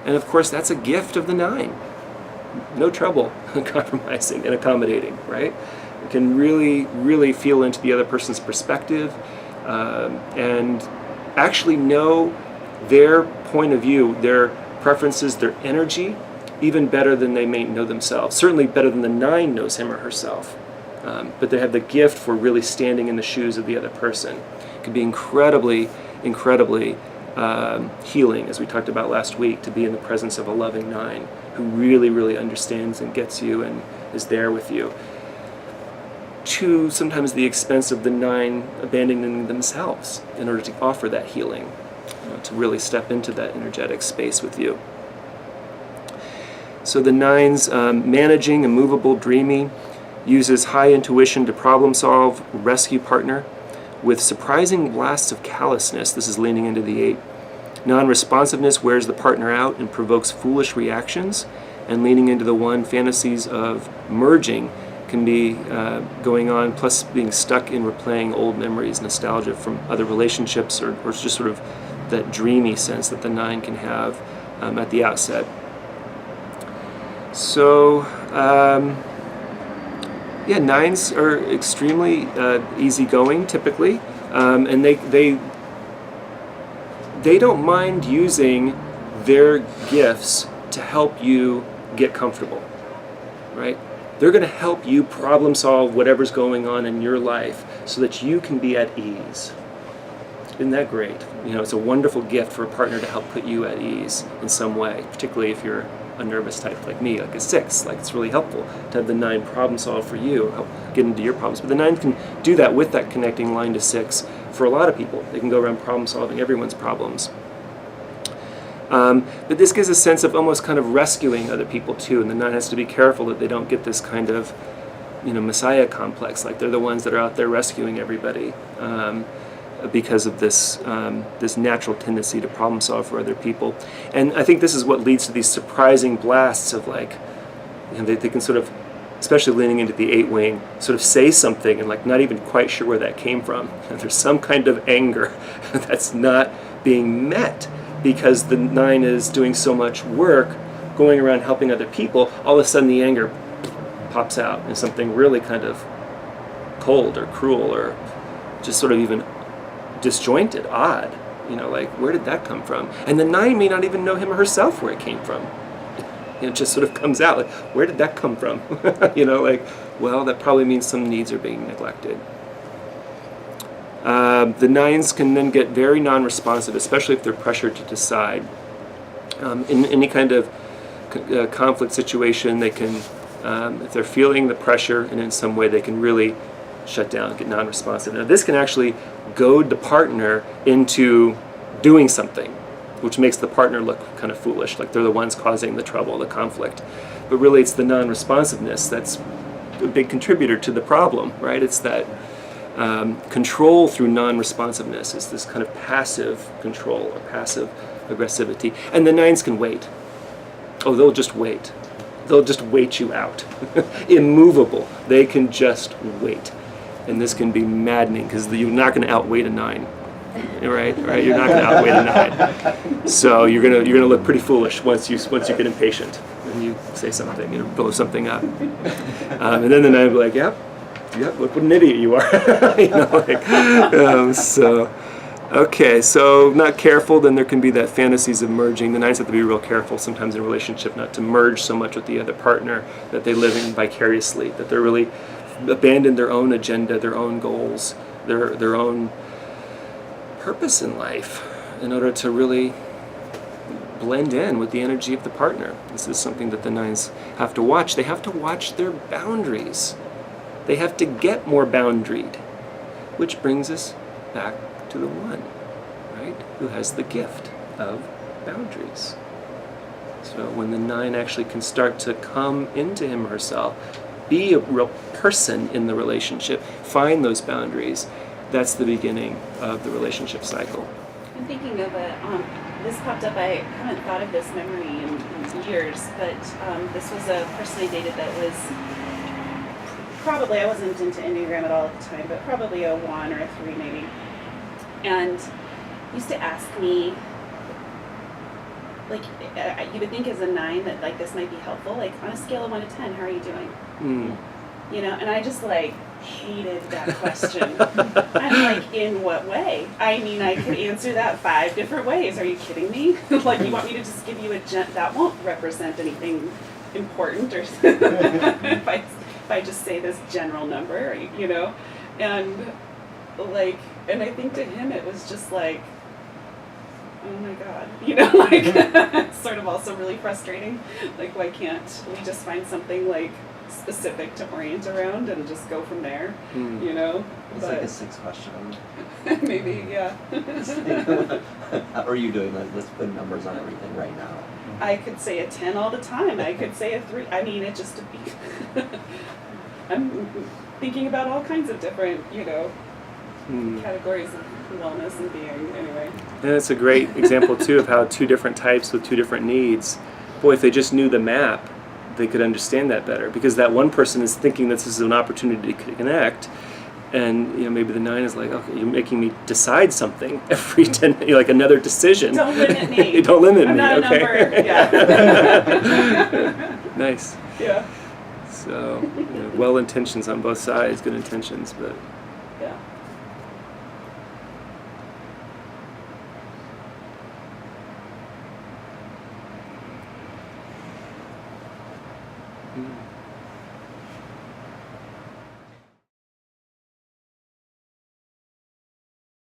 And of course, that's a gift of the 9. No trouble compromising and accommodating, right? You can really, really feel into the other person's perspective and actually know their point of view, their preferences, their energy, even better than they may know themselves. Certainly better than the 9 knows him or herself. But they have the gift for really standing in the shoes of the other person. It can be incredibly, incredibly healing, as we talked about last week, to be in the presence of a loving 9 who really, really understands and gets you and is there with you. To sometimes the expense of the 9 abandoning themselves in order to offer that healing, to really step into that energetic space with you. So the 9's managing, immovable, dreamy, uses high intuition to problem solve, rescue partner, with surprising blasts of callousness. This is leaning into the 8. Non-responsiveness wears the partner out and provokes foolish reactions, and leaning into the 1, fantasies of merging can be going on, plus being stuck in replaying old memories, nostalgia from other relationships, or just sort of that dreamy sense that the 9 can have at the outset. So, yeah, 9s are extremely easygoing typically, and they don't mind using their gifts to help you get comfortable, right? They're going to help you problem solve whatever's going on in your life so that you can be at ease. Isn't that great? You know, it's a wonderful gift for a partner to help put you at ease in some way, particularly if you're a nervous type like me, like a 6. Like, it's really helpful to have the 9 problem solve for you, help get into your problems. But the 9 can do that with that connecting line to 6 for a lot of people. They can go around problem solving everyone's problems. But this gives a sense of almost kind of rescuing other people too, and the 9 has to be careful that they don't get this kind of, messiah complex, like they're the ones that are out there rescuing everybody, because of this this natural tendency to problem solve for other people. And I think this is what leads to these surprising blasts of they can sort of, especially leaning into the 8 wing, sort of say something and not even quite sure where that came from. And there's some kind of anger that's not being met because the 9 is doing so much work going around helping other people. All of a sudden the anger pops out in something really kind of cold or cruel or just sort of even disjointed, odd. Where did that come from? And the 9 may not even know him or herself where it came from. It just sort of comes out, where did that come from? Well, that probably means some needs are being neglected. The 9s can then get very non-responsive, especially if they're pressured to decide. In any kind of conflict situation, they can, if they're feeling the pressure and in some way, they can really shut down, get non-responsive. Now, this can actually goad the partner into doing something, which makes the partner look kind of foolish, like they're the ones causing the trouble, the conflict. But really, it's the non-responsiveness that's a big contributor to the problem, right? It's that control through non-responsiveness. Is this kind of passive control or passive aggressivity. And the 9s can wait. Oh, they'll just wait. They'll just wait you out. Immovable. They can just wait. And this can be maddening because you're not going to outweight a 9. Right? You're not going to outweigh a 9. So you're gonna look pretty foolish once you get impatient and you say something, blow something up. And then the 9 will be like, yep, look what an idiot you are. Okay, so not careful, then there can be that fantasies of merging. The 9s have to be real careful sometimes in a relationship not to merge so much with the other partner that they live in vicariously, that they're really abandon their own agenda, their own goals, their own purpose in life in order to really blend in with the energy of the partner. This is something that the 9s have to watch. They have to watch their boundaries. They have to get more boundaried, which brings us back to the 1, right, who has the gift of boundaries. So when the 9 actually can start to come into him or herself, be a real person in the relationship, find those boundaries, that's the beginning of the relationship cycle. I'm thinking of this popped up, I haven't thought of this memory in years, but this was a person I dated that was probably, I wasn't into Enneagram at all at the time, but probably a 1 or a 3 maybe. And used to ask me like, you would think as a 9 that like this might be helpful. Like on a scale of 1 to 10, how are you doing? Mm. You know, and I just like hated that question. I'm like, in what way? I mean, I could answer that 5 different ways. Are you kidding me? Like, you want me to just give you that won't represent anything important, or if I just say this general number, you know, and like, and I think to him it was just like, oh my God, you know, like it's sort of also really frustrating. Like, why can't we just find something like specific to orient around and just go from there, you know? It's like a 6 question. Maybe, yeah. How are you doing? Like, let's put numbers on everything right now. I could say a 10 all the time. I could say a 3. I mean, it just I'm thinking about all kinds of different, you know, categories of wellness and being, anyway. And it's a great example too of how 2 different types with 2 different needs, boy, if they just knew the map, they could understand that better, because that one person is thinking this is an opportunity to connect, and you know, maybe the 9 is like, okay, you're making me decide something every 10, like another decision. Don't limit me. Don't limit I'm me. not a Okay. number. Yeah. Nice. Yeah. So, you know, well intentions on both sides, good intentions, but Yeah. mm.